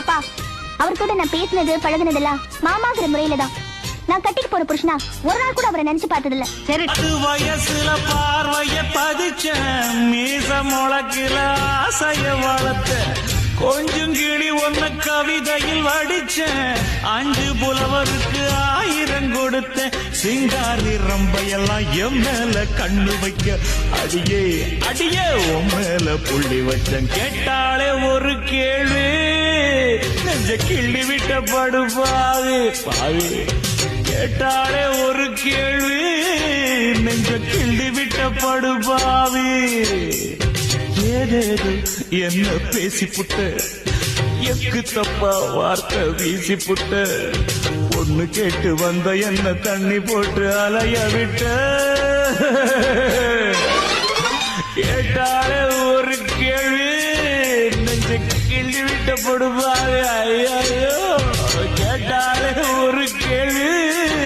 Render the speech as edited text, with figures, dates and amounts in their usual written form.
அப்பா, அவர் கூட நான் பேசினது பழகுனதெல்லாம் மாமாங்கிற முறையில தான். நான் கட்டிக்கு போற புருஷனா ஒரு நாள் கூட அவரை நினைச்சு பார்த்தது இல்ல. சரி, அது வயசுல பார்வைய பதிச்ச மீச முளக்கில ஆசைய வளர்த்த கொஞ்சம் கிளி ஒன்ன கவிதையில் வடிச்ச 5 புலவருக்கு 1000 கொடுத்த சிங்காரி ரம்பையெல்லாம் என் மேல கண்ணு வைக்க அடியே அடியே உன் மேல புள்ளி வச்சன். கேட்டாலே ஒரு கேள்வி நெஞ்ச கிள்ளி விட்ட படுபாவி பாவி. கேட்டாலே ஒரு கேள்வி நெஞ்ச கிள்ளி விட்ட படுபாவி. ஏதேது என்ன பேசி புட்ட எக்கு தப்பா வார்த்தை வீசி புட்ட பொண்ணு கேட்டு வந்த என்ன தண்ணி போட்டு அலைய விட்ட. கேட்டாலே ஒரு கேள்வி நெஞ்ச கிள்ளி விட்ட படுபாவி. ஐயோ கேட்டா